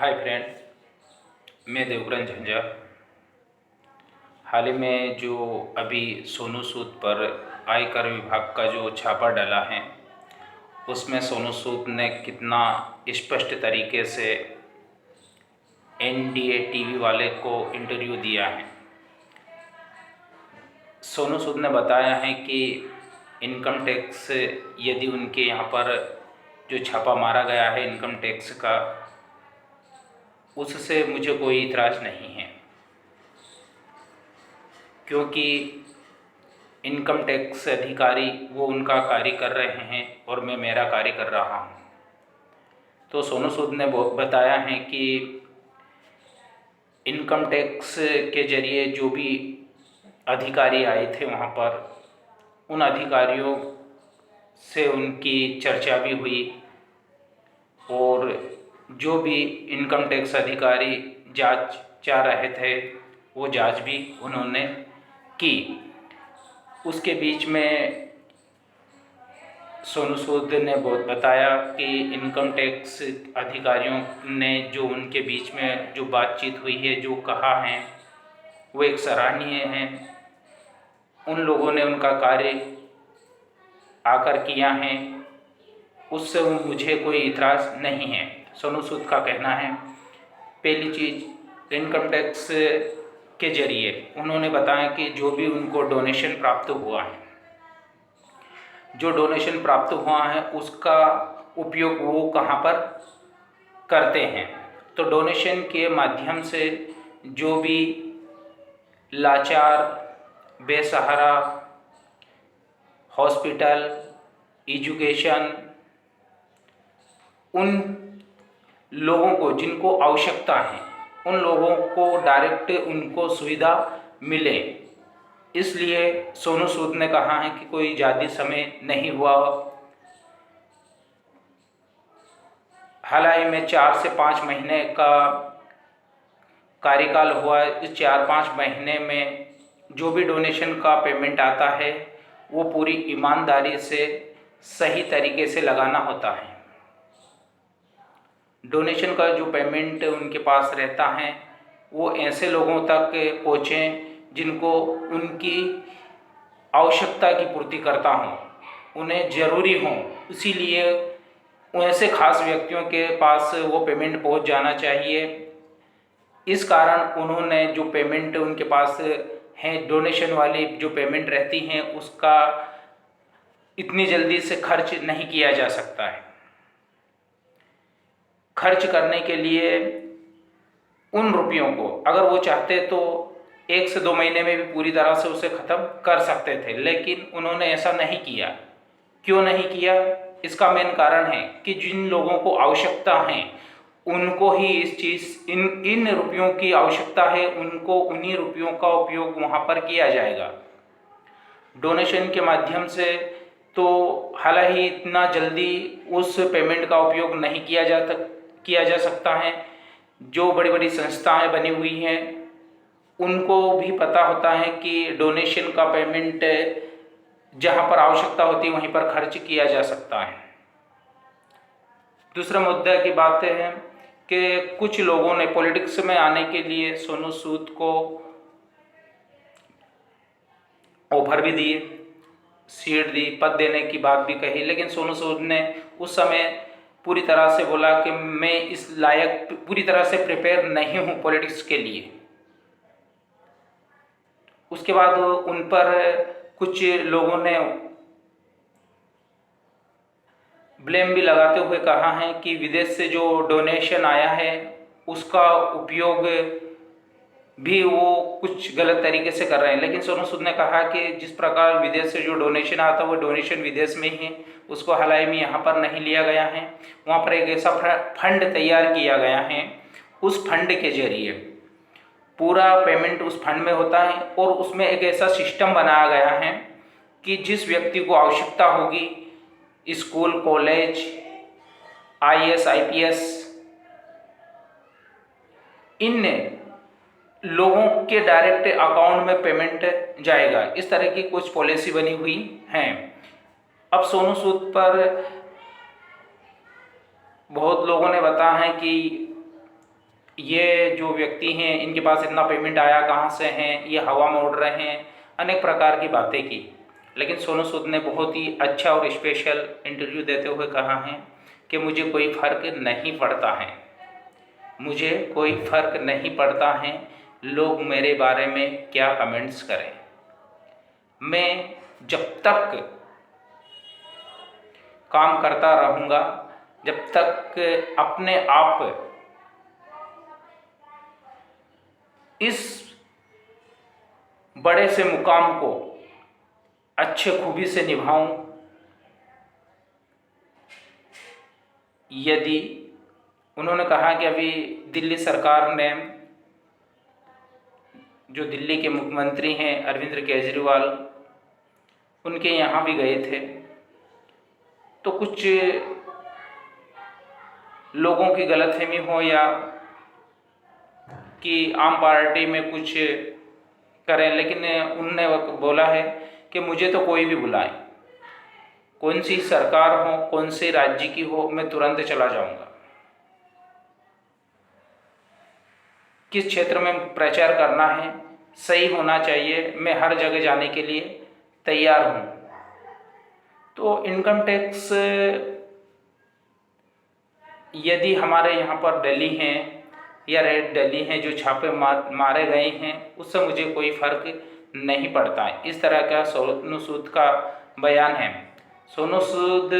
Hi friend, मैं देवग्रन झंझा। हाल ही में जो अभी सोनू सूद पर आयकर विभाग का जो छापा डाला है, उसमें सोनू सूद ने कितना स्पष्ट तरीके से एनडीए टीवी वाले को इंटरव्यू दिया है। सोनू सूद ने बताया है कि इनकम टैक्स, यदि उनके यहाँ पर जो छापा मारा गया है इनकम टैक्स का, उससे मुझे कोई इतराज़ नहीं है, क्योंकि इनकम टैक्स अधिकारी वो उनका कार्य कर रहे हैं और मैं मेरा कार्य कर रहा हूँ। तो सोनू सूद ने बताया है कि इनकम टैक्स के जरिए जो भी अधिकारी आए थे वहाँ पर, उन अधिकारियों से उनकी चर्चा भी हुई और जो भी इनकम टैक्स अधिकारी जांच चाह रहे थे वो जांच भी उन्होंने की। उसके बीच में सोनू सूद ने बताया कि इनकम टैक्स अधिकारियों ने जो उनके बीच में जो बातचीत हुई है, जो कहा है, वो एक सराहनीय है। उन लोगों ने उनका कार्य आकर किया है, उससे मुझे कोई इतराज़ नहीं है। सोनू सूद का कहना है, पहली चीज़ इनकम टैक्स के जरिए उन्होंने बताया कि जो भी उनको डोनेशन प्राप्त हुआ है, जो डोनेशन प्राप्त हुआ है उसका उपयोग वो कहाँ पर करते हैं। तो डोनेशन के माध्यम से जो भी लाचार, बेसहारा, हॉस्पिटल, एजुकेशन, उन लोगों को जिनको आवश्यकता है, उन लोगों को डायरेक्ट उनको सुविधा मिले, इसलिए सोनू सूद ने कहा है कि कोई ज़्यादा समय नहीं हुआ। हाल ही में 4 से 5 महीने का कार्यकाल हुआ। इस 4-5 महीने में जो भी डोनेशन का पेमेंट आता है वो पूरी ईमानदारी से सही तरीके से लगाना होता है। डोनेशन का जो पेमेंट उनके पास रहता है वो ऐसे लोगों तक पहुँचें जिनको उनकी आवश्यकता की पूर्ति करता हूँ, उन्हें ज़रूरी हो, इसीलिए ऐसे खास व्यक्तियों के पास वो पेमेंट पहुँच जाना चाहिए। इस कारण उन्होंने जो पेमेंट उनके पास है, डोनेशन वाली जो पेमेंट रहती हैं, उसका इतनी जल्दी से खर्च नहीं किया जा सकता है। खर्च करने के लिए उन रुपयों को अगर वो चाहते तो 1 से 2 महीने में भी पूरी तरह से उसे ख़त्म कर सकते थे, लेकिन उन्होंने ऐसा नहीं किया। क्यों नहीं किया? इसका मेन कारण है कि जिन लोगों को आवश्यकता है उनको ही इस चीज़ इन रुपयों की आवश्यकता है, उनको उन्हीं रुपयों का उपयोग वहाँ पर किया जाएगा। डोनेशन के माध्यम से तो हालांकि इतना जल्दी उस पेमेंट का उपयोग नहीं किया जा सकता है। जो बड़ी बड़ी संस्थाएं बनी हुई हैं उनको भी पता होता है कि डोनेशन का पेमेंट जहाँ पर आवश्यकता होती है वहीं पर खर्च किया जा सकता है। दूसरा मुद्दा की बात है कि कुछ लोगों ने पॉलिटिक्स में आने के लिए सोनू सूद को ऑफर भी दिए, सीट दी, पद देने की बात भी कही, लेकिन सोनू सूद ने उस समय पूरी तरह से बोला कि मैं इस लायक पूरी तरह से प्रिपेयर नहीं हूँ पॉलिटिक्स के लिए। उसके बाद उन पर कुछ लोगों ने ब्लेम भी लगाते हुए कहा है कि विदेश से जो डोनेशन आया है उसका उपयोग भी वो कुछ गलत तरीके से कर रहे हैं। लेकिन सोनू सूद ने कहा कि जिस प्रकार विदेश से जो डोनेशन आता है वो डोनेशन विदेश में ही है, उसको हाल ही में यहाँ पर नहीं लिया गया है। वहाँ पर एक ऐसा फंड तैयार किया गया है, उस फंड के जरिए पूरा पेमेंट उस फंड में होता है और उसमें एक ऐसा सिस्टम बनाया गया है कि जिस व्यक्ति को आवश्यकता होगी, स्कूल, कॉलेज, IAS, IPS, इन लोगों के डायरेक्ट अकाउंट में पेमेंट जाएगा। इस तरह की कुछ पॉलिसी बनी हुई है। अब सोनू सूद पर बहुत लोगों ने बताया है कि ये जो व्यक्ति हैं इनके पास इतना पेमेंट आया कहाँ से हैं, ये हवा में उड़ रहे हैं, अनेक प्रकार की बातें की। लेकिन सोनू सूद ने बहुत ही अच्छा और स्पेशल इंटरव्यू देते हुए कहा है कि मुझे कोई फ़र्क नहीं पड़ता है, मुझे कोई फ़र्क नहीं पड़ता है लोग मेरे बारे में क्या कमेंट्स करें। मैं जब तक काम करता रहूँगा, जब तक अपने आप इस बड़े से मुकाम को अच्छे खूबी से निभाऊं, यदि उन्होंने कहा कि अभी दिल्ली सरकार ने, जो दिल्ली के मुख्यमंत्री हैं अरविंद केजरीवाल, उनके यहाँ भी गए थे, तो कुछ लोगों की गलतफहमी हो या कि आम पार्टी में कुछ करें, लेकिन उन्होंने बोला है कि मुझे तो कोई भी बुलाए, कौन सी सरकार हो, कौन से राज्य की हो, मैं तुरंत चला जाऊंगा। किस क्षेत्र में प्रचार करना है, सही होना चाहिए, मैं हर जगह जाने के लिए तैयार हूँ। तो इनकम टैक्स यदि हमारे यहाँ पर दिल्ली हैं या रेड दिल्ली हैं जो छापे मारे गए हैं, उससे मुझे कोई फ़र्क नहीं पड़ता है। इस तरह का सोनू सूद का बयान है। सोनू सूद